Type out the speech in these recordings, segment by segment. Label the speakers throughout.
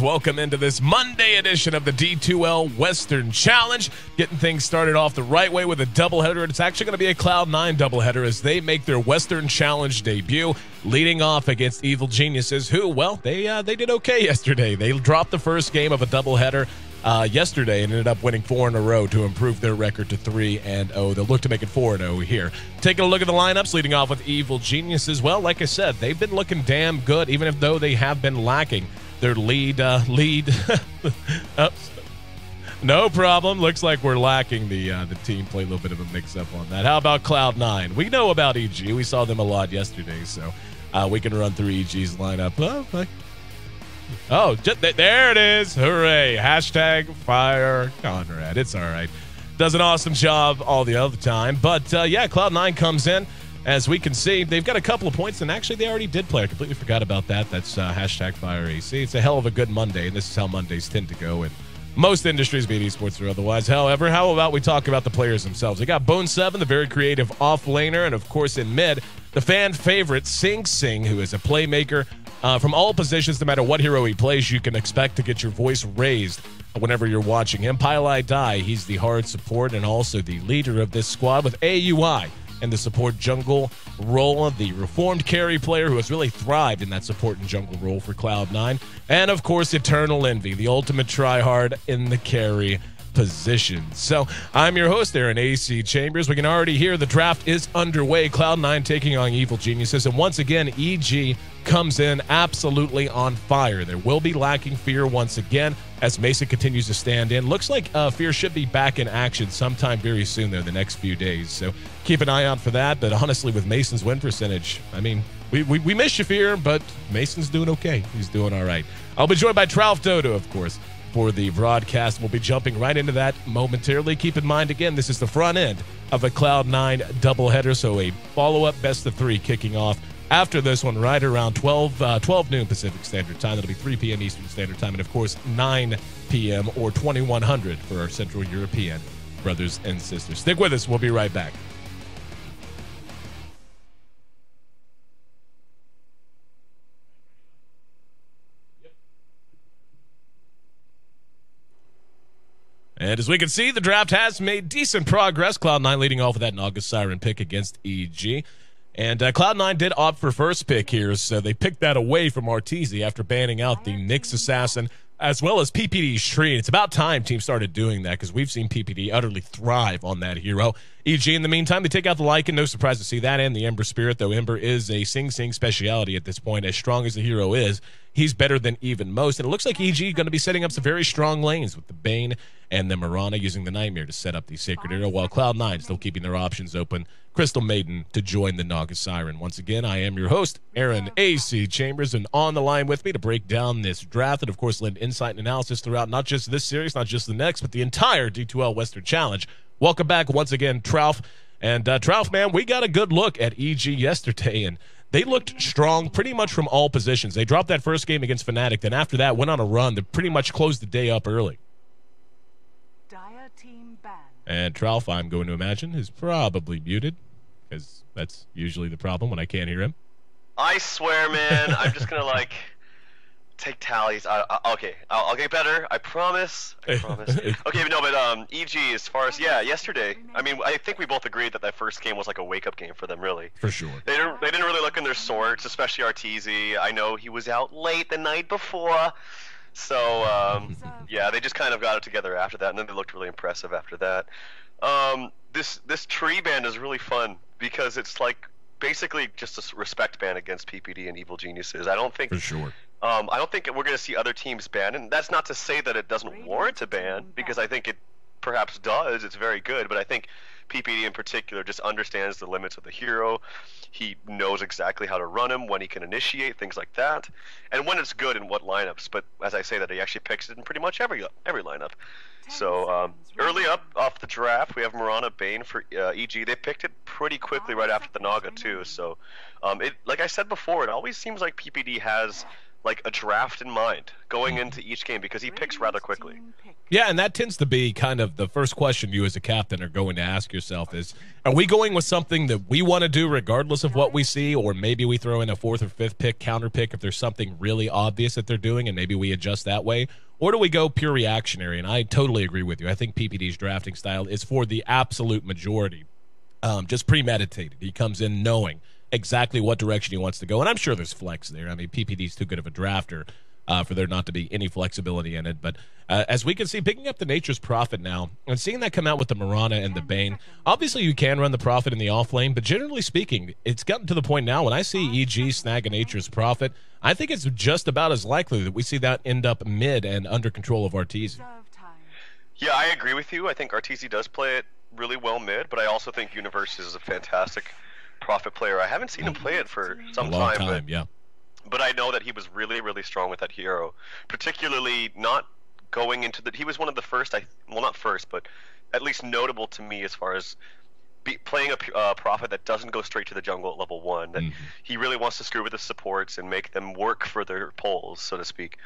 Speaker 1: Welcome into this Monday edition of the D2L Western Challenge. Getting things started off the right way with a doubleheader. It's actually going to be a Cloud9 doubleheader as they make their Western Challenge debut, leading off against Evil Geniuses, who, well, they did okay yesterday. They dropped the first game of a doubleheader yesterday and ended up winning 4 in a row to improve their record to 3-0. They'll look to make it 4-0 here. Taking a look at the lineups, leading off with Evil Geniuses. Well, like I said, they've been looking damn good, even if though they have been lacking their lead. Oh, no problem. Looks like we're lacking the team play. A little bit of a mix-up on that. How about Cloud9? We know about EG. We saw them a lot yesterday, so we can run through EG's lineup. There it is. Hooray. Hashtag fire Conrad. It's all right. Does an awesome job all the other time. But, yeah, Cloud9 comes in. As we can see, they've got a couple of points, and actually they already did play. I completely forgot about that. That's hashtag fire AC. It's a hell of a good Monday, and this is how Mondays tend to go in most industries, be it esports or otherwise. However, how about we talk about the players themselves? We got Bone7, the very creative off-laner, and, of course, in mid, the fan favorite Sing Sing, who is a playmaker. From all positions, no matter what hero he plays, you can expect to get your voice raised whenever you're watching him. Pile Die, he's the hard support and also the leader of this squad with AUI and the support jungle role, the reformed carry player who has really thrived in that support and jungle role for Cloud9. And, of course, Eternal Envy, the ultimate tryhard in the carry position. So I'm your host, Aaron AC Chambers. We can already hear the draft is underway. Cloud9 taking on Evil Geniuses. And once again, EG comes in absolutely on fire. There will be lacking Fear once again as Mason continues to stand in. Looks like Fear should be back in action sometime very soon there, the next few days. So keep an eye out for that. But honestly, with Mason's win percentage, I mean, we miss you, Fear, but Mason's doing okay. He's doing all right. I'll be joined by Trouf Dodo, of course, for the broadcast. We'll be jumping right into that momentarily. Keep in mind, again, this is the front end of a Cloud9 doubleheader, so a follow-up best-of-3 kicking off after this one right around 12 noon Pacific Standard Time. That'll be 3 p.m. Eastern Standard Time, and, of course, 9 p.m. or 2100 for our Central European brothers and sisters. Stick with us. We'll be right back. And as we can see, the draft has made decent progress. Cloud9 leading off with that Naga Siren pick against EG. And Cloud9 did opt for first pick here, so they picked that away from Arteezy after banning out the Nyx Assassin as well as PPD's Tree. It's about time teams started doing that because we've seen PPD utterly thrive on that hero. EG, in the meantime, they take out the Lycan. No surprise to see that, and the Ember Spirit, though Ember is a Sing Sing speciality at this point. As strong as the hero is, he's better than even most. And it looks like EG going to be setting up some very strong lanes with the Bane and the Mirana using the Nightmare to set up the Sacred Arrow, while Cloud9 still keeping their options open. Crystal Maiden to join the Naga Siren. Once again, I am your host, Aaron AC Chambers, and on the line with me to break down this draft and, of course, lend insight and analysis throughout not just this series, not just the next, but the entire D2L Western Challenge. Welcome back once again, Trouf. And Trouf, man, we got a good look at EG yesterday, and they looked strong pretty much from all positions. They dropped that first game against Fnatic, then after that went on a run that pretty much closed the day up early. And Trouf, I'm going to imagine, is probably muted, because that's usually the problem when I can't hear him.
Speaker 2: I swear, man, I'm just going to, like, take tallies. Okay, I'll get better. I promise. Okay, no, but EG, as far as, yeah, yesterday, I mean, I think we both agreed that that first game was like a wake-up game for them, really.
Speaker 1: For sure.
Speaker 2: They didn't really look in their sorts, especially Arteezy. I know he was out late the night before. So, yeah, they just kind of got it together after that, and then they looked really impressive after that. This tree ban is really fun because it's like basically just a respect ban against PPD and Evil Geniuses. I don't think
Speaker 1: for sure.
Speaker 2: I don't think we're going to see other teams ban, and that's not to say that it doesn't warrant a ban, because I think it perhaps does. It's very good, but I think PPD in particular just understands the limits of the hero. He knows exactly how to run him, when he can initiate, things like that, and when it's good in what lineups. But as I say that, he actually picks it in pretty much every lineup. So early up off the draft, we have Mirana Bane for EG. They picked it pretty quickly right after the Naga too. So like I said before, it always seems like PPD has like a draft in mind going into each game because he picks rather quickly.
Speaker 1: Yeah, and that tends to be kind of the first question you as a captain are going to ask yourself is, are we going with something that we want to do regardless of what we see, or maybe we throw in a 4th or 5th pick, counter pick if there's something really obvious that they're doing and maybe we adjust that way, or do we go pure reactionary? And I totally agree with you. I think PPD's drafting style is for the absolute majority just premeditated. He comes in knowing exactly what direction he wants to go, and I'm sure there's flex there. I mean, PPD's too good of a drafter for there not to be any flexibility in it. But as we can see, picking up the Nature's Prophet now and seeing that come out with the Mirana and the Bane, obviously you can run the Prophet in the off lane, but generally speaking, it's gotten to the point now when I see EG snag a Nature's Prophet, I think it's just about as likely that we see that end up mid and under control of Arteezy.
Speaker 2: Yeah, I agree with you. I think Arteezy does play it really well mid, but I also think Universe is a fantastic Prophet player. I haven't seen him play it for some time, but I know that he was really, really strong with that hero, particularly not going into the. He was one of the first, well, not first, but at least notable to me as far as playing a Prophet that doesn't go straight to the jungle at level 1. That he really wants to screw with the supports and make them work for their pulls, so to speak.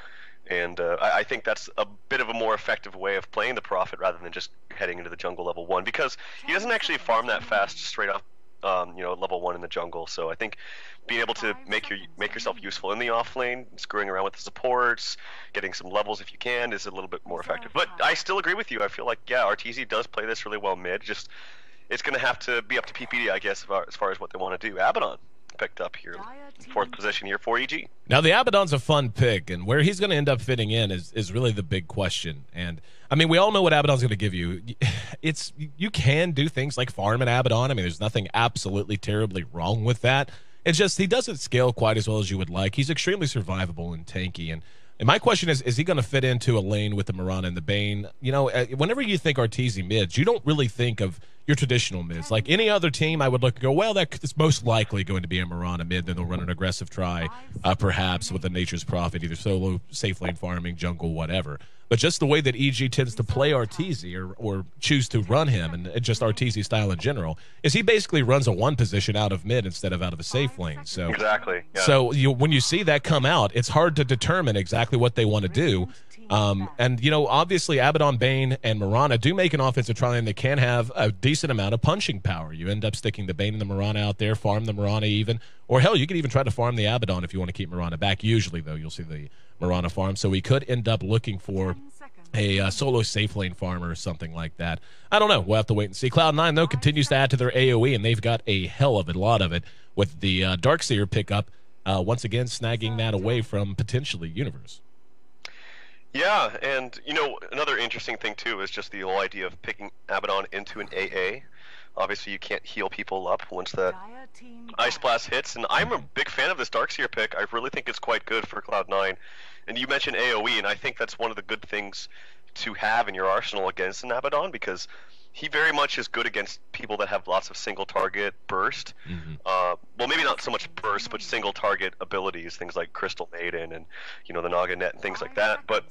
Speaker 2: And I think that's a bit of a more effective way of playing the Prophet rather than just heading into the jungle level 1, because he doesn't actually farm that fast straight off. Level 1 in the jungle. So I think being able to make yourself useful in the off lane, screwing around with the supports, getting some levels if you can, is a little bit more effective. But I still agree with you. I feel like, yeah, Arteezy does play this really well mid. Just it's going to have to be up to PPD, I guess, as far as what they want to do. Abaddon picked up here, 4th position here for EG.
Speaker 1: Now the Abaddon's a fun pick, and where he's going to end up fitting in is really the big question. And I mean, we all know what Abaddon's going to give you. You can do things like farm an Abaddon. I mean, there's nothing absolutely terribly wrong with that. It's just he doesn't scale quite as well as you would like. He's extremely survivable and tanky. And my question is he going to fit into a lane with the Mirana and the Bane? You know, whenever you think Arteezy mids, you don't really think of your traditional mids. Like any other team, I would look and go, well, that's most likely going to be a Mirana mid. Then they'll run an aggressive try, perhaps with a Nature's Prophet, either solo, safe lane farming, jungle, whatever. But just the way that EG tends to play Arteezy or choose to run him, and just Arteezy style in general, is he basically runs a 1 position out of mid instead of out of a safe lane. So
Speaker 2: exactly. Yeah.
Speaker 1: So when you see that come out, it's hard to determine exactly what they want to do. And, you know, obviously Abaddon, Bane, and Mirana do make an offensive tri lane that can have a decent amount of punching power. You end up sticking the Bane and the Mirana out there, farm the Mirana even. Or, hell, you could even try to farm the Abaddon if you want to keep Mirana back. Usually, though, you'll see the Mirana farm. So we could end up looking for a solo safe lane farmer or something like that. I don't know. We'll have to wait and see. Cloud9, though, continues to add to their AoE, and they've got a hell of a lot of it with the Darkseer pickup, once again snagging that away from potentially Universe.
Speaker 2: Yeah, and, you know, another interesting thing, too, is just the whole idea of picking Abaddon into an AA. Obviously, you can't heal people up once that Ice Blast hits, and I'm a big fan of this Darkseer pick. I really think it's quite good for Cloud9. And you mentioned AoE, and I think that's one of the good things to have in your arsenal against an Abaddon, because he very much is good against people that have lots of single target burst. Well, maybe not so much burst, but single target abilities, things like Crystal Maiden and, you know, the Naga Net and things like that. But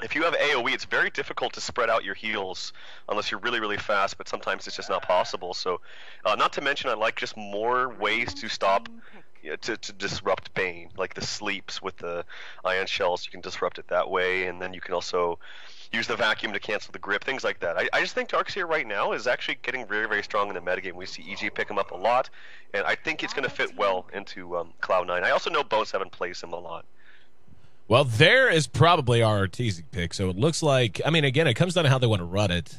Speaker 2: if you have AoE, it's very difficult to spread out your heals unless you're really, really fast, but sometimes it's just not possible. So, not to mention, I like just more ways to stop, to disrupt Bane, like the sleeps with the ion shells. You can disrupt it that way, and then you can also use the vacuum to cancel the grip, things like that. I just think Darkseer right now is actually getting very, very strong in the metagame. We see EG pick him up a lot, and I think it's going to fit well into Cloud9. I also know Bone7 plays him a lot.
Speaker 1: Well, there is probably our Arteezy pick. So it looks like, I mean, again, it comes down to how they want to run it.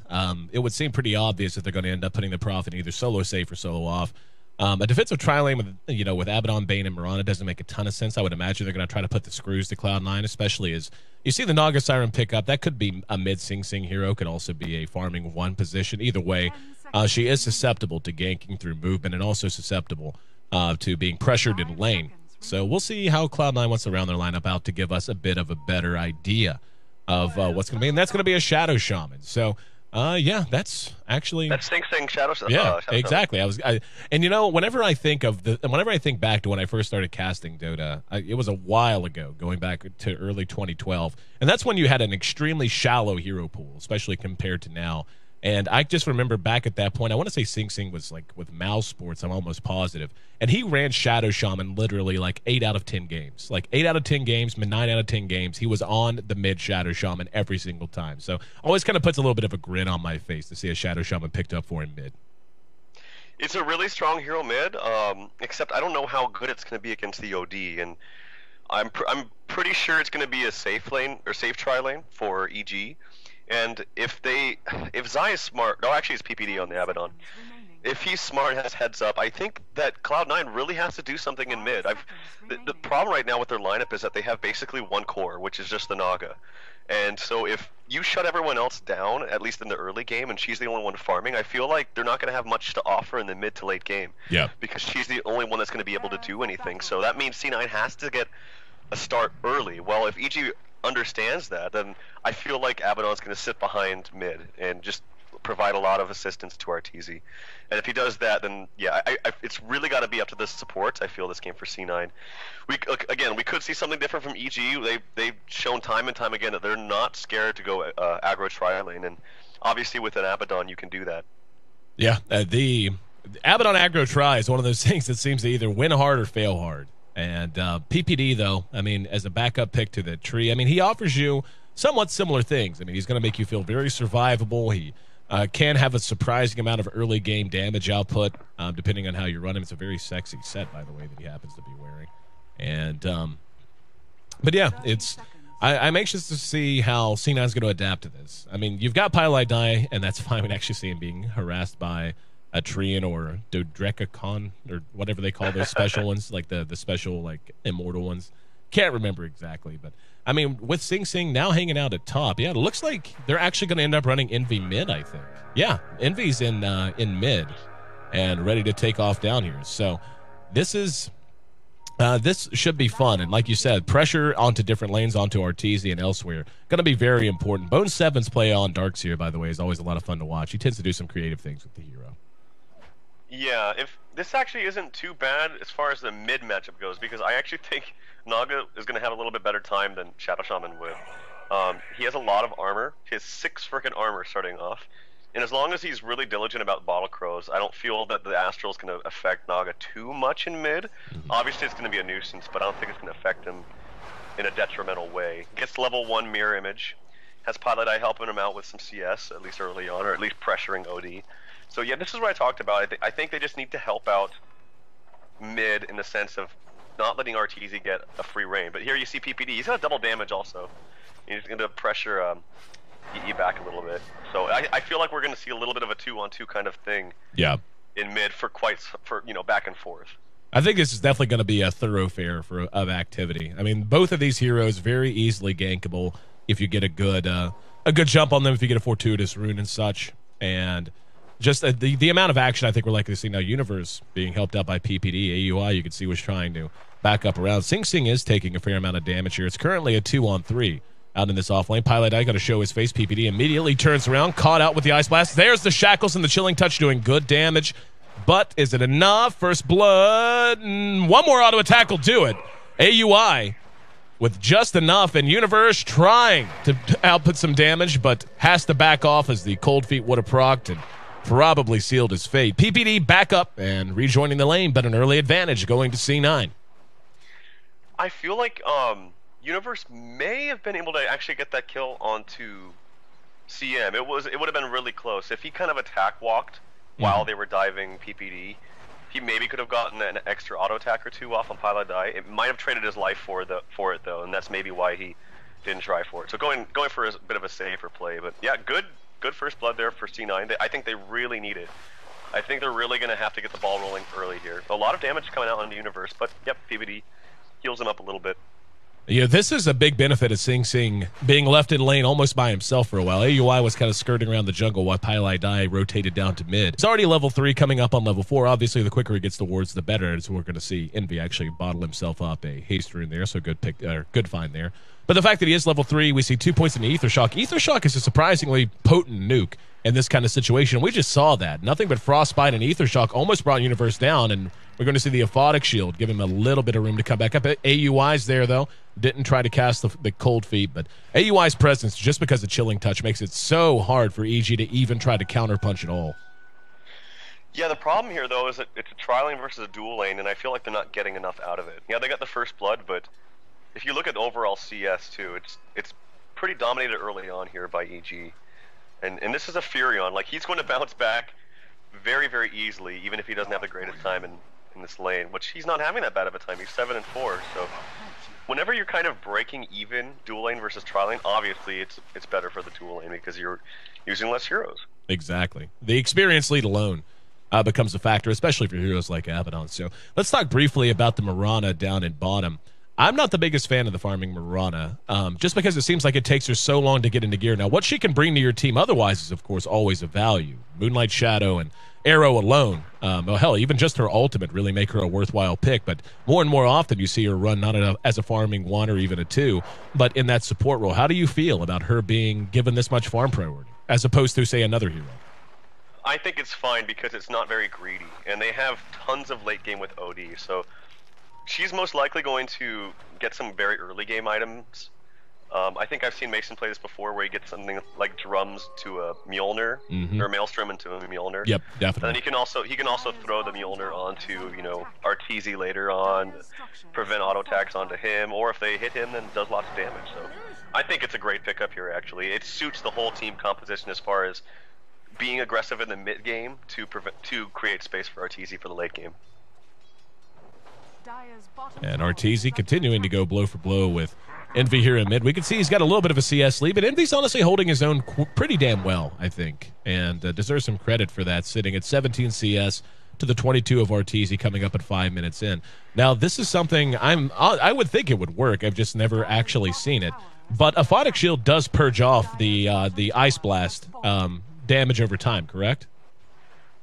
Speaker 1: It would seem pretty obvious that they're going to end up putting the Prophet in either solo safe or solo off. A defensive tri-lane with Abaddon, Bane, and Mirana doesn't make a ton of sense. I would imagine they're going to try to put the screws to Cloud9, especially as you see the Naga Siren pick up. That could be a mid Sing Sing hero, could also be a farming 1 position. Either way, she is susceptible to ganking through movement and also susceptible to being pressured in lane. So we'll see how Cloud9 wants to round their lineup out to give us a bit of a better idea of what's going to be. And that's going to be a Shadow Shaman. So yeah, that's actually
Speaker 2: Sing Sing Shadow.
Speaker 1: Yeah, exactly. And you know, whenever I think back to when I first started casting Dota, it was a while ago, going back to early 2012, and that's when you had an extremely shallow hero pool, especially compared to now. And I just remember back at that point, I want to say Sing Sing was like with Mouse Sports, I'm almost positive. And he ran Shadow Shaman literally like 8 out of 10 games. Like 8 out of 10 games, 9 out of 10 games, he was on the mid Shadow Shaman every single time. So always kind of puts a little bit of a grin on my face to see a Shadow Shaman picked up for him mid.
Speaker 2: It's a really strong hero mid, except I don't know how good it's going to be against the OD. And I'm pretty sure it's going to be a safe lane or safe tri lane for EG. And if Zai is smart, no, actually it's PPD on the Abaddon. If he's smart and has heads up, I think that Cloud9 really has to do something in mid. The problem right now with their lineup is that they have basically one core, which is just the Naga. And so if you shut everyone else down, at least in the early game, and she's the only one farming, I feel like they're not going to have much to offer in the mid to late game.
Speaker 1: Yeah.
Speaker 2: Because she's the only one that's going to be able to do anything. So that means C9 has to get a start early. Well, if EG understands that, then I feel like Abaddon's going to sit behind mid and just provide a lot of assistance to RTZ. And if he does that, then yeah, it's really got to be up to the supports. I feel this game for C9. We could see something different from EG. They've shown time and time again that they're not scared to go aggro tri lane, and obviously with an Abaddon you can do that.
Speaker 1: Yeah, the Abaddon aggro tri is one of those things that seems to either win hard or fail hard. And PPD, though, I mean, as a backup pick to the tree, I mean, he offers you somewhat similar things. I mean, he's going to make you feel very survivable. He can have a surprising amount of early game damage output, depending on how you run him. It's a very sexy set, by the way, that he happens to be wearing. And, but yeah, I'm anxious to see how C9 is going to adapt to this. I mean, you've got Pylai Die, and that's fine. We can actually see him being harassed by a Trian or Dodrecacon or whatever they call those special ones, like the special like immortal ones. Can't remember exactly, but I mean with Sing Sing now hanging out at top, yeah, it looks like they're actually going to end up running Envy mid. I think, yeah, Envy's in mid and ready to take off down here. So this should be fun, and like you said, pressure onto different lanes, onto Arteezy and elsewhere, going to be very important. Bone Seven's play on Darks here, by the way, is always a lot of fun to watch. He tends to do some creative things with the hero.
Speaker 2: Yeah, if this actually isn't too bad as far as the mid matchup goes, because I actually think Naga is going to have a little bit better time than Shadow Shaman would. He has a lot of armor. He has 6 frickin' armor starting off. And as long as he's really diligent about Bottle Crows, I don't feel that the Astral is going to affect Naga too much in mid. Obviously it's going to be a nuisance, but I don't think it's going to affect him in a detrimental way. Gets level 1 Mirror Image. Has Pilot Eye helping him out with some CS, at least early on, or at least pressuring OD. So yeah, this is what I talked about. I think they just need to help out mid in the sense of not letting RTZ get a free reign. But here you see PPD. He's got double damage also. He's going to pressure EE back a little bit. So I feel like we're going to see a little bit of a 2-on-2 kind of thing.
Speaker 1: Yeah.
Speaker 2: In mid for back and forth.
Speaker 1: I think this is definitely going to be a thoroughfare of activity. I mean, both of these heroes very easily gankable if you get a good jump on them, if you get a fortuitous rune and such, and just the amount of action I think we're likely to see now. Universe being helped out by PPD. AUI, you can see, was trying to back up around. Sing Sing is taking a fair amount of damage here. It's currently a 2-on-3 out in this off lane. Pilot Eye got to show his face. PPD immediately turns around, caught out with the Ice Blast. There's the Shackles and the Chilling Touch doing good damage. But is it enough? First blood. One more auto attack will do it. AUI with just enough, and Universe trying to output some damage, but has to back off as the Cold Feet would have procced and probably sealed his fate. PPD back up and rejoining the lane, but an early advantage going to C9.
Speaker 2: I feel like Universe may have been able to actually get that kill onto CM. It would have been really close. If he kind of attack walked while they were diving PPD, he maybe could have gotten an extra auto attack or 2 off on Pilot Die. It might have traded his life for it though, and that's maybe why he didn't try for it. So going for a bit of a safer play, but yeah, good first blood there for C9. I think they really need it. I think they're really going to have to get the ball rolling early here. A lot of damage coming out on the Universe, but yep, PPD heals him up a little bit.
Speaker 1: Yeah, this is a big benefit of Sing Sing being left in lane almost by himself for a while. AUI was kind of skirting around the jungle while Pylai Dai rotated down to mid. It's already level 3 coming up on level 4. Obviously, the quicker he gets towards, the better. And so we're going to see Envy actually bottle himself up a haste rune there. So good pick, good find there. But the fact that he is level 3, we see 2 points in the Ether Shock. Ether Shock is a surprisingly potent nuke in this kind of situation. We just saw that. Nothing but Frostbite and Ether Shock almost brought Universe down, and we're going to see the Aphotic Shield give him a little bit of room to come back up. AUI's there, though. Didn't try to cast the cold feet, but AUI's presence, just because of Chilling Touch, makes it so hard for EG to even try to counterpunch at all.
Speaker 2: Yeah, the problem here, though, is that it's a tri lane versus a dual lane, and I feel like they're not getting enough out of it. Yeah, they got the first blood, but if you look at overall CS, too, it's pretty dominated early on here by EG. And this is a Furion. Like, he's going to bounce back very, very easily, even if he doesn't have the greatest time in this lane, which he's not having that bad of a time. He's 7-4, so whenever you're kind of breaking even dual lane versus tri lane, obviously it's better for the dual lane because you're using less heroes.
Speaker 1: Exactly. The experience lead alone becomes a factor, especially for heroes like Abaddon. So let's talk briefly about the Mirana down in bottom. I'm not the biggest fan of the farming Mirana, just because it seems like it takes her so long to get into gear. Now, what she can bring to your team otherwise is, of course, always a value. Moonlight Shadow and Arrow alone, well, hell, even just her ultimate really make her a worthwhile pick. But more and more often you see her run not as a farming 1 or even a 2, but in that support role. How do you feel about her being given this much farm priority, as opposed to, say, another hero?
Speaker 2: I think it's fine because it's not very greedy, and they have tons of late game with OD, so she's most likely going to get some very early game items. I think I've seen Mason play this before, where he gets something like drums to a Mjolnir, or Maelstrom into a Mjolnir.
Speaker 1: Yep, definitely.
Speaker 2: And then he can also throw the Mjolnir onto, you know, Arteezy later on, prevent auto attacks onto him, or if they hit him, then does lots of damage. So I think it's a great pickup here. Actually, it suits the whole team composition as far as being aggressive in the mid game to create space for Arteezy for the late game.
Speaker 1: And Arteezy continuing to go blow for blow with Envy here in mid. We can see he's got a little bit of a CS lead, but Envy's honestly holding his own pretty damn well, I think, and deserves some credit for that, sitting at 17 CS to the 22 of Arteezy coming up at 5 minutes in. Now, this is something I would think it would work. I've just never actually seen it. But a Aphotic Shield does purge off the Ice Blast damage over time, correct?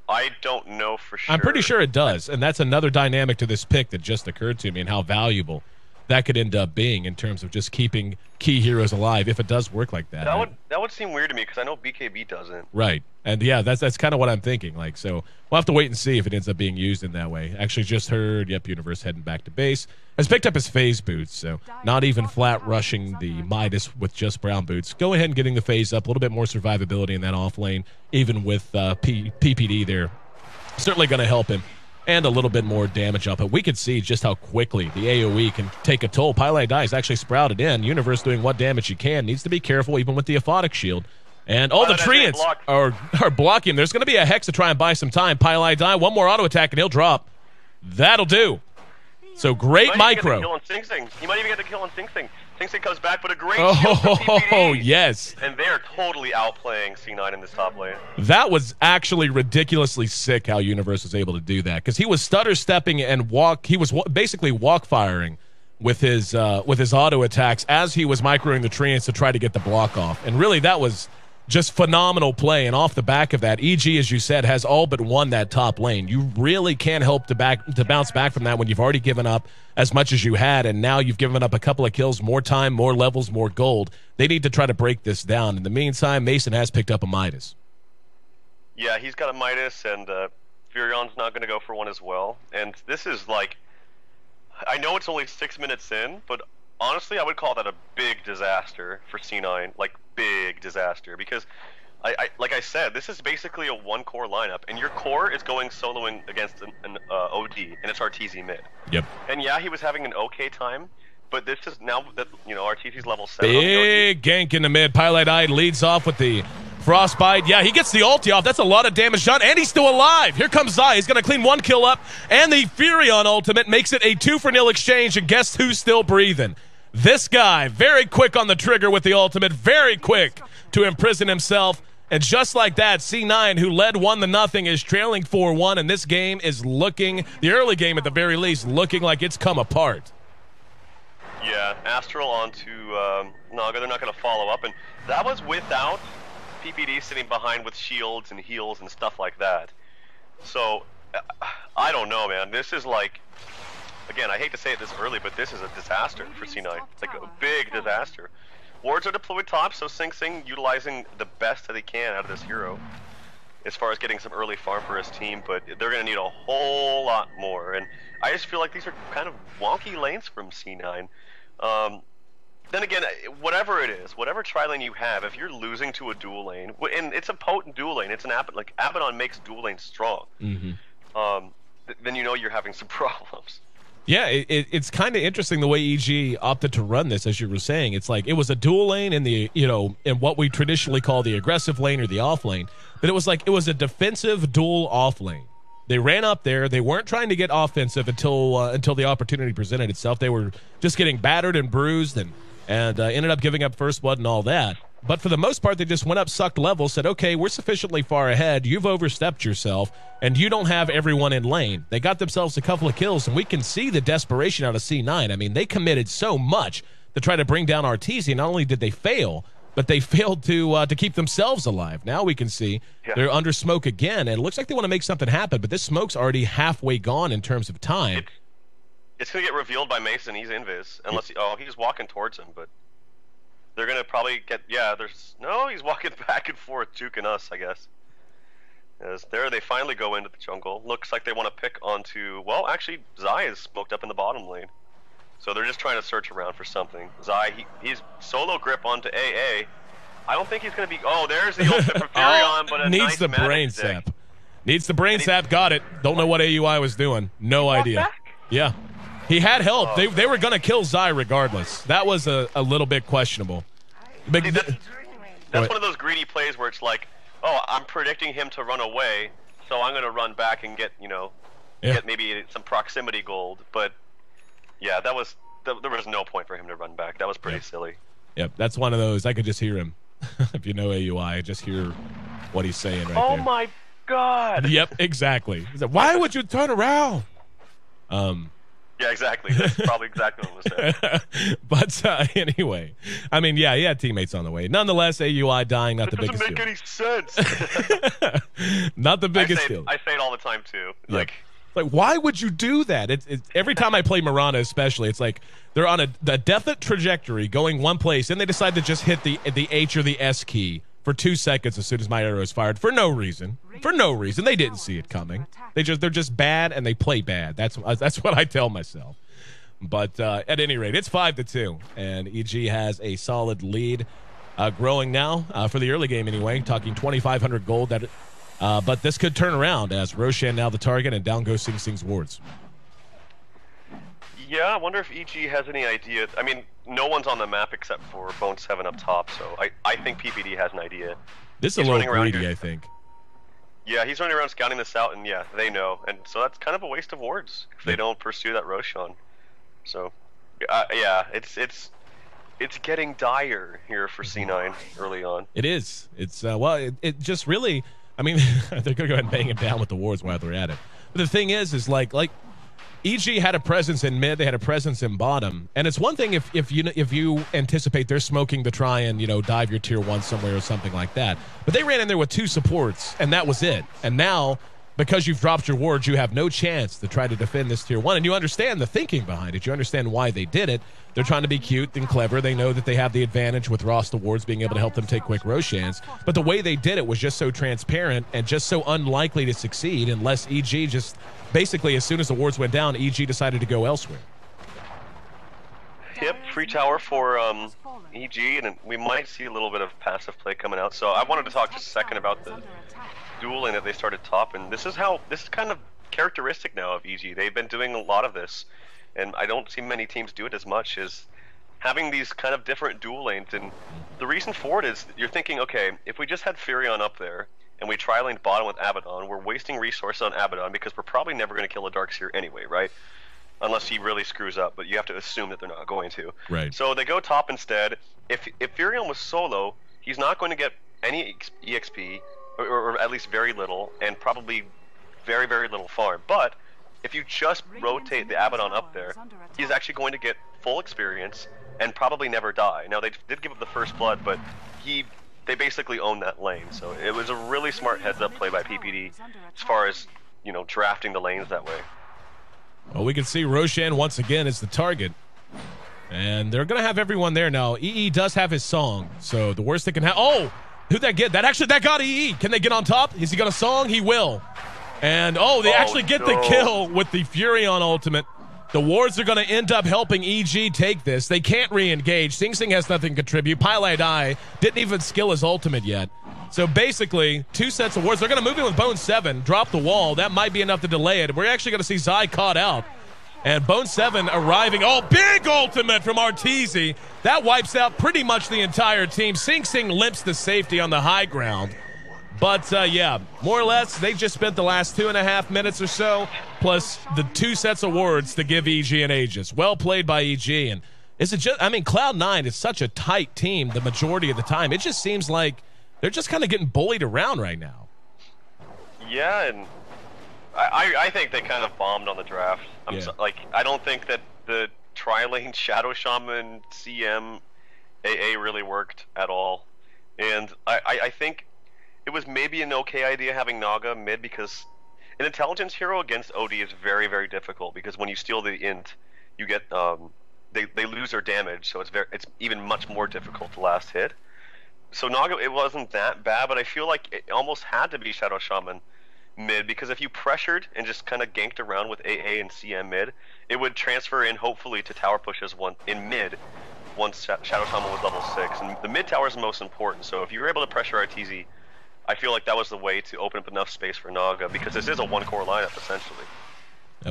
Speaker 2: I don't know for sure.
Speaker 1: I'm pretty sure it does, and that's another dynamic to this pick that just occurred to me, and how valuable that could end up being in terms of just keeping key heroes alive if it does work like that.
Speaker 2: That would seem weird to me because I know BKB doesn't.
Speaker 1: Right, and yeah, that's kind of what I'm thinking. Like, so we'll have to wait and see if it ends up being used in that way. Actually, just heard, yep, Universe heading back to base. Has picked up his phase boots, so not even flat rushing the Midas with just brown boots. Go ahead and getting the phase up, a little bit more survivability in that off lane, even with PPD there. Certainly going to help him. And a little bit more damage up. But we could see just how quickly the AoE can take a toll. Pylite Die is actually sprouted in. Universe doing what damage she can. Needs to be careful even with the Aphotic Shield. And the Treants are blocking him. There's going to be a Hex to try and buy some time. Pylite Die, one more auto attack and he'll drop. That'll do. So great micro.
Speaker 2: He might even get the kill on Sing Sing. Sing Sing comes back, but a great shield from PPD.
Speaker 1: Oh, yes.
Speaker 2: And they're totally outplaying C9 in this top lane.
Speaker 1: That was actually ridiculously sick how Universe was able to do that, because he was stutter stepping and he was basically walk firing with his auto attacks as he was microing the Treants to try to get the block off. And really, that was just phenomenal play. And off the back of that, EG, as you said, has all but won that top lane. You really can't help to bounce back from that when you've already given up as much as you had, and now you've given up a couple of kills, more time, more levels, more gold. They need to try to break this down. In the meantime, Mason has picked up a Midas.
Speaker 2: Yeah, he's got a Midas, and Furion's not going to go for one as well. And this is like, I know it's only 6 minutes in, but honestly, I would call that a big disaster for C9. Like, big disaster, because like I said, this is basically a one-core lineup, and your core is going soloing against an OD, and it's Arteezy mid.
Speaker 1: Yep.
Speaker 2: And yeah, he was having an okay time, but this is now that, you know, Arteezy's level 7.
Speaker 1: Big gank in the mid. Pylite Eye leads off with the Frostbite. Yeah, he gets the ulti off. That's a lot of damage done, and he's still alive. Here comes Zai. He's going to clean one kill up, and the Furion ultimate makes it a 2-for-0 exchange, and guess who's still breathing? This guy, very quick on the trigger with the ultimate, very quick to imprison himself. And just like that, C9, who led 1-0, is trailing 4-1, and this game is looking, the early game at the very least, looking like it's come apart.
Speaker 2: Yeah, Astral onto Naga. They're not going to follow up, and that was without PPD sitting behind with shields and heals and stuff like that. So, I don't know, man. This is like, again, I hate to say it this early, but this is a disaster for C9. Like a big disaster. Wards are deployed top, so Sing Sing utilizing the best that he can out of this hero as far as getting some early farm for his team, but they're going to need a whole lot more. And I just feel like these are kind of wonky lanes from C9. Then again, whatever it is, whatever tri-lane you have, if you're losing to a dual lane, and it's a potent dual lane, it's an like Abaddon makes dual lanes strong. Then you know you're having some problems.
Speaker 1: Yeah, it's kind of interesting the way EG opted to run this, as you were saying. It's like it was a dual lane in the in what we traditionally call the aggressive lane or the off lane, but it was like it was a defensive dual off lane. They ran up there. They weren't trying to get offensive until the opportunity presented itself. They were just getting battered and bruised and ended up giving up first blood and all that. But for the most part, they just went up, sucked level, said, okay, we're sufficiently far ahead. You've overstepped yourself, and you don't have everyone in lane. They got themselves a couple of kills, and we can see the desperation out of C9. I mean, they committed so much to try to bring down Arteezy. Not only did they fail, but they failed to keep themselves alive. Now we can see they're under smoke again, and it looks like they want to make something happen, but this smoke's already halfway gone in terms of time.
Speaker 2: It's going to get revealed by Mason. He's invis. Unless he's walking towards him, but they're going to probably get... Yeah, he's walking back and forth, juking us, I guess. As there, they finally go into the jungle. Looks like they want to pick onto... Well, actually, Zai is smoked up in the bottom lane. So they're just trying to search around for something. Zai, he's solo grip onto AA. I don't think he's going to be... Oh, there's the ultimate from Furion, but a
Speaker 1: needs
Speaker 2: nice
Speaker 1: the brain
Speaker 2: stick.
Speaker 1: sap. Needs the brain sap. Got it. Don't know what AUI was doing. No idea.
Speaker 2: Back?
Speaker 1: Yeah. He had help. They were going to kill Zai regardless. That was a little bit questionable.
Speaker 2: See, that's one of those greedy plays where it's like, oh, I'm predicting him to run away, so I'm going to run back and get, get maybe some proximity gold. But, yeah, there was no point for him to run back. That was pretty silly.
Speaker 1: Yep, that's one of those. I could just hear him. If you know AUI, I just hear what he's saying right there.
Speaker 2: Oh, my God.
Speaker 1: Yep, exactly. He's like, why would you turn around?
Speaker 2: Yeah, exactly. That's probably exactly what was said.
Speaker 1: But anyway, I mean, yeah, he had teammates on the way. Nonetheless, AUI dying, not the biggest deal.
Speaker 2: It doesn't make any sense.
Speaker 1: Not the biggest deal.
Speaker 2: I say it all the time, too.
Speaker 1: Yep. Like, why would you do that? Every time I play Mirana especially, it's like they're on a definite trajectory going one place, and they decide to just hit the H or the S key for 2 seconds as soon as my arrow is fired for no reason. For no reason. They didn't see it coming. They're just bad and they play bad. That's what I tell myself. But at any rate, it's 5-2, and EG has a solid lead, growing now for the early game anyway. Talking 2,500 gold. But this could turn around as Roshan now the target, and down goes Sing Sing's wards.
Speaker 2: Yeah, I wonder if EG has any idea. I mean, no one's on the map except for Bone 7 up top, so I think PPD has an idea.
Speaker 1: This is a little greedy, I think.
Speaker 2: Yeah, he's running around scouting this out, and yeah, they know. And so that's kind of a waste of wards if they don't pursue that Roshan. So, yeah, it's getting dire here for C9 early on.
Speaker 1: It is. It's, well, it just really, I mean, they're going to go ahead and bang him down with the wards while they're at it. But the thing is like EG had a presence in mid, they had a presence in bottom, and it's one thing if you anticipate they're smoking to try and dive your tier 1 somewhere or something like that, but they ran in there with 2 supports and that was it. And now, because you've dropped your wards, you have no chance to try to defend this tier 1, and you understand the thinking behind it. You understand why they did it. They're trying to be cute and clever. They know that they have the advantage with Ross the wards being able to help them take quick Roshans, but the way they did it was just so transparent and just so unlikely to succeed unless EG just basically, as soon as the wards went down, EG decided to go elsewhere.
Speaker 2: Yep, free tower for EG, and we might see a little bit of passive play coming out. So I wanted to talk just a second about the dueling that they started top, and this is kind of characteristic now of EG. They've been doing a lot of this, and I don't see many teams do it as much, is having these kind of different duel lanes. And the reason for it is you're thinking, okay, if we just had Furion up there, and we tri-laned bottom with Abaddon, we're wasting resources on Abaddon because we're probably never going to kill a Darkseer anyway, right? Unless he really screws up, but you have to assume that they're not going to.
Speaker 1: Right.
Speaker 2: So they go top instead. If Furion was solo, he's not going to get any EXP, or at least very little, and probably very, very little farm. But if you just rotate the Abaddon up there, he's actually going to get full experience and probably never die. Now, they did give up the first blood, but they basically own that lane, so it was a really smart heads-up play by PPD as far as, drafting the lanes that way.
Speaker 1: Well, we can see Roshan once again is the target, and they're going to have everyone there now. EE does have his song, so the worst they can have... Oh! Who'd that get? That got EE. Can they get on top? Is he got a song? He will. And, they actually get the kill with the Furion ultimate. The wards are going to end up helping EG take this. They can't re-engage. Sing Sing has nothing to contribute. Pylai Dai didn't even skill his ultimate yet. So basically, 2 sets of wards. They're going to move in with Bone 7, drop the wall. That might be enough to delay it. We're actually going to see Zai caught out. And Bone 7 arriving. Oh, big ultimate from Arteezy. That wipes out pretty much the entire team. Sing Sing limps to safety on the high ground. But, yeah, more or less, they just spent the last 2.5 minutes or so, plus the 2 sets of wards to give EG an Aegis. Well played by EG. And is it just, I mean, Cloud9 is such a tight team the majority of the time. It just seems like they're just kind of getting bullied around right now.
Speaker 2: Yeah, and I think they kind of bombed on the draft. I don't think that the tri-lane Shadow Shaman CM AA really worked at all. And I think it was maybe an okay idea having Naga mid, because an intelligence hero against OD is very, very difficult, because when you steal the int, you get they lose their damage, so it's even much more difficult to last hit. So Naga, it wasn't that bad, but I feel like it almost had to be Shadow Shaman mid, because if you pressured and just kind of ganked around with AA and CM mid, it would transfer in hopefully to tower pushes in mid once Shadow Shaman was level 6. And the mid tower is the most important, so if you were able to pressure Arteezy, I feel like that was the way to open up enough space for Naga, because this is a 1-core lineup essentially.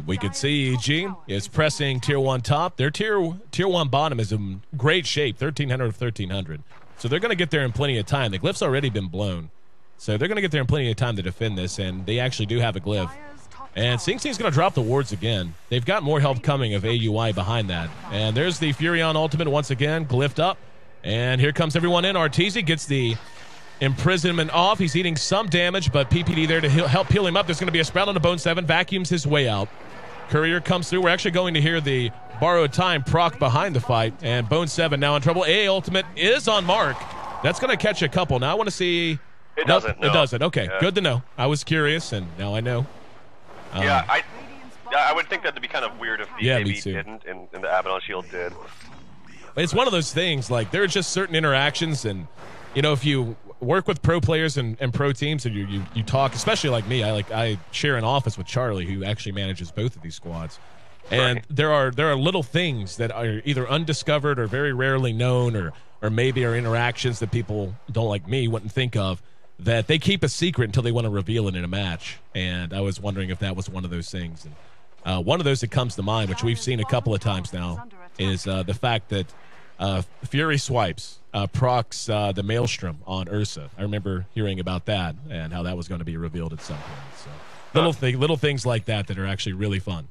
Speaker 1: We could see EG is pressing tier 1 top. Their tier 1 bottom is in great shape, 1300 of 1300. So they're going to get there in plenty of time. The glyph's already been blown. So they're going to get there in plenty of time to defend this, and they actually do have a glyph. And Sing Sing's going to drop the wards again. They've got more help coming of AUI behind that. And there's the Furion ultimate once again, glyphed up. And here comes everyone in. Arteezy gets the imprisonment off. He's eating some damage, but PPD there to help heal him up. There's going to be a sprout on the Bone 7. Vacuums his way out. Courier comes through. We're actually going to hear the borrowed time proc behind the fight. And Bone 7 now in trouble. AA ultimate is on mark. That's going to catch a couple. Now I want to see...
Speaker 2: It doesn't.
Speaker 1: No. It doesn't. Okay, yeah. Good to know. I was curious, and now I know.
Speaker 2: Yeah, I would think that'd be kind of weird if the AB didn't, and the Abaddon Shield did.
Speaker 1: It's one of those things, like, there are just certain interactions, and, you know, if you work with pro players and pro teams, and you talk, especially like me, I share an office with Charlie, who actually manages both of these squads. And right. there are little things that are either undiscovered or very rarely known, or maybe are interactions that people don't, like me, wouldn't think of, that they keep a secret until they want to reveal it in a match. And I was wondering if that was one of those things. And one of those that comes to mind, which we've seen a couple of times now, is the fact that Fury Swipes procs the Maelstrom on Ursa. I remember hearing about that and how that was going to be revealed at some point. So little things like that that are actually really fun.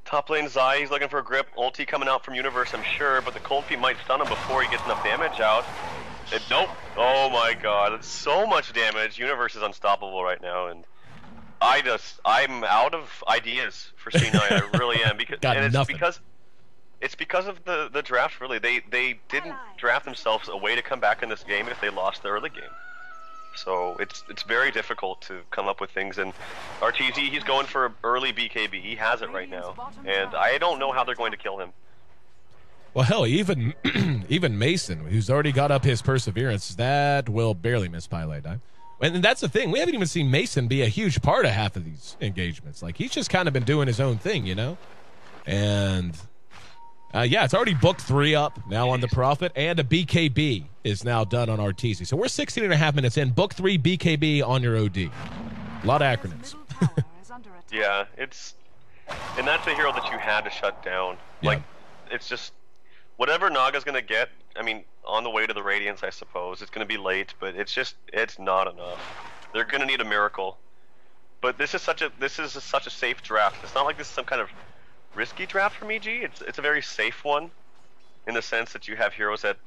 Speaker 2: Top lane Zai, he's looking for a grip. Ulti coming out from Universe, I'm sure, but the Cold Feet might stun him before he gets enough damage out. Nope. Oh my god, that's so much damage. Universe is unstoppable right now, and I'm out of ideas for C9. I really am, because it's because of the draft. Really, they didn't draft themselves a way to come back in this game if they lost the early game. So it's very difficult to come up with things. And Arteezy, he's going for early BKB. He has it right now, and I don't know how they're going to kill him.
Speaker 1: Well, hell, even Mason, who's already got up his perseverance, that will barely miss Pylai Dai. And that's the thing. We haven't even seen Mason be a huge part of half of these engagements. Like, he's just kind of been doing his own thing, you know? And, yeah, it's already booked 3 up now on the Prophet, and a BKB is now done on Arteezy. So we're 16.5 minutes in. Book 3 BKB on your OD. A lot of acronyms.
Speaker 2: Yeah, and that's a hero that you had to shut down.
Speaker 1: Yeah.
Speaker 2: Like, it's just... Whatever Naga's going to get, I mean, on the way to the Radiance, I suppose. It's going to be late, but it's not enough. They're going to need a miracle. But this is such a safe draft. It's not like this is some kind of risky draft from EG. It's a very safe one, in the sense that you have heroes that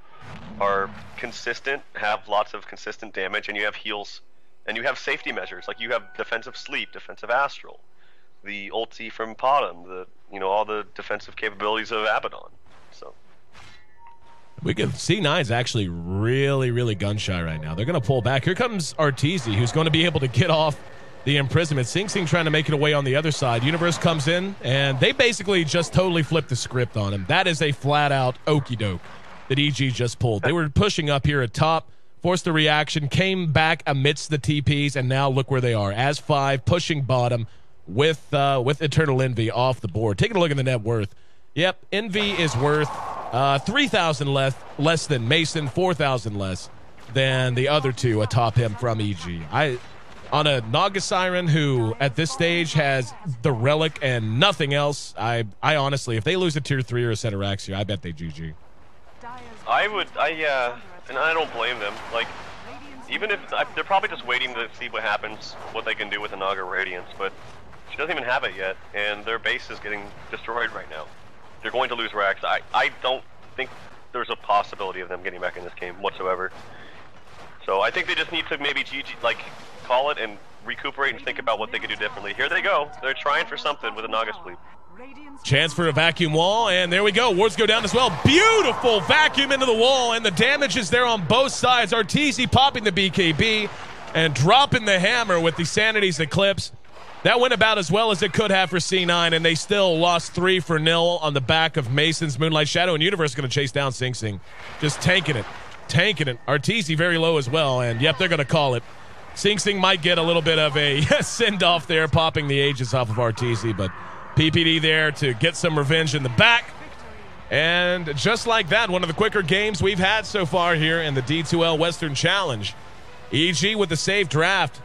Speaker 2: are consistent, have lots of consistent damage, and you have heals, and you have safety measures. Like, you have defensive sleep, defensive astral, the ulti from Potom, all the defensive capabilities of Abaddon. So.
Speaker 1: We could C9's actually really, really gun shy right now. They're going to pull back. Here comes Arteezy, who's going to be able to get off the imprisonment. Sing Sing trying to make it away on the other side. Universe comes in, and they basically just totally flipped the script on him. That is a flat-out okie doke that EG just pulled. They were pushing up here at top, forced the reaction, came back amidst the TPs, and now look where they are. As 5, pushing bottom, with Eternal Envy off the board. Taking a look at the net worth. Yep, Envy is worth 3,000 less than Mason, 4,000 less than the other two atop him from EG. On a Naga Siren who at this stage has the Relic and nothing else, I honestly, if they lose a tier 3 or a set of racks here, I bet they GG.
Speaker 2: And I don't blame them. Like, even if they're probably just waiting to see what happens, what they can do with the Naga Radiance, but she doesn't even have it yet, and their base is getting destroyed right now. They're going to lose racks. I don't think there's a possibility of them getting back in this game whatsoever. So I think they just need to maybe call it and recuperate and think about what they can do differently. Here they go. They're trying for something with a Naga Sleep.
Speaker 1: Chance for a vacuum wall, and there we go. Wards go down as well. Beautiful vacuum into the wall, and the damage is there on both sides. Arteezy popping the BKB and dropping the hammer with the Sanity's Eclipse. That went about as well as it could have for C9, and they still lost 3-0 on the back of Mason's Moonlight Shadow, and Universe going to chase down Sing Sing. Just tanking it. Arteezy very low as well, and yep, they're going to call it. Sing Sing might get a little bit of a send-off there, popping the Aegis off of Arteezy, but PPD there to get some revenge in the back. And just like that, one of the quicker games we've had so far here in the D2L Western Challenge. EG with the safe draft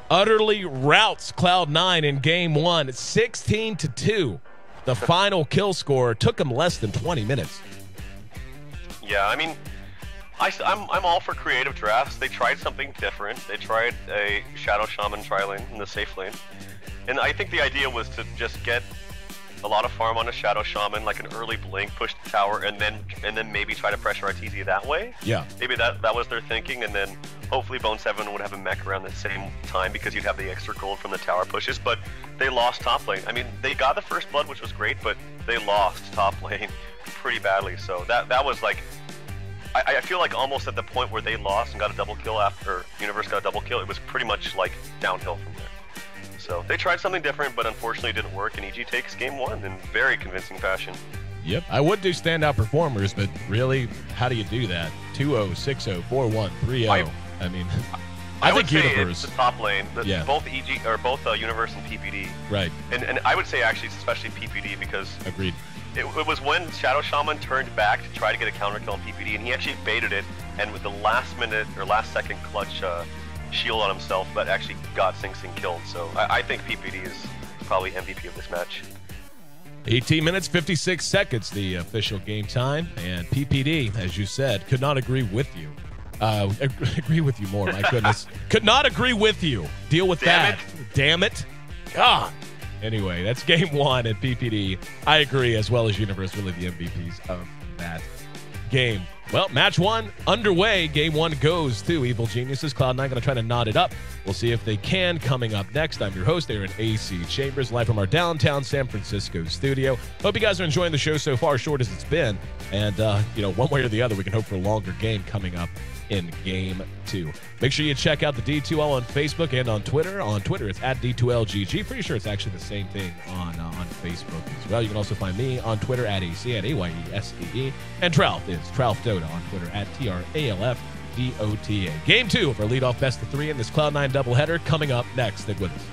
Speaker 1: utterly routs Cloud9 in game 1. It's 16-2. The final kill score took them less than 20 minutes.
Speaker 2: Yeah, I mean, I'm all for creative drafts. They tried something different. They tried a Shadow Shaman tri-lane in the safe lane. And I think the idea was to just get a lot of farm on a Shadow Shaman, like an early blink, push the tower, and then maybe try to pressure Arteezy that way.
Speaker 1: Yeah.
Speaker 2: Maybe that was their thinking, and then hopefully Bone 7 would have a mech around the same time because you'd have the extra gold from the tower pushes, but they lost top lane. I mean, they got the first blood, which was great, but they lost top lane pretty badly, so that was like, I feel like almost at the point where they lost and got a double kill after Universe got a double kill, it was pretty much like downhill from there. So they tried something different, but unfortunately it didn't work, and EG takes game 1 in very convincing fashion.
Speaker 1: Yep, I would do standout performers, but really, how do you do that? 2-0, 6-0, 4-1, 3-0. I mean, I think
Speaker 2: would say
Speaker 1: Universe.
Speaker 2: It's the top lane,
Speaker 1: Yeah.
Speaker 2: both EG or both Universe and PPD.
Speaker 1: Right.
Speaker 2: And I would say actually, especially PPD, because
Speaker 1: Agreed.
Speaker 2: it was when Shadow Shaman turned back to try to get a counter kill on PPD, and he actually baited it, and with the last minute or last second clutch shield on himself, that actually got Sing Sing killed. So I think PPD is probably MVP of this match.
Speaker 1: 18 minutes, 56 seconds, the official game time. And PPD, as you said, could not agree with you. Agree with you more, my goodness. Could not agree with you. Deal with that. Damn it. God. Anyway, that's game 1 at PPD. I agree, as well as Universe, really the MVPs of that game. Well, match 1 underway. Game 1 goes to Evil Geniuses. Cloud9 going to try to knot it up. We'll see if they can. Coming up next, I'm your host, Aaron AC Chambers, live from our downtown San Francisco studio. Hope you guys are enjoying the show so far, short as it's been. And, one way or the other, we can hope for a longer game coming up in game 2. Make sure you check out the D2L on Facebook and on Twitter. On Twitter, it's at D2LGG. Pretty sure it's actually the same thing on Facebook as well. You can also find me on Twitter at AC at AYESEE. And Tralf is TralfDota on Twitter at TRALFDOTA. Game 2 of our leadoff best of 3 in this Cloud9 doubleheader coming up next. Stick with us.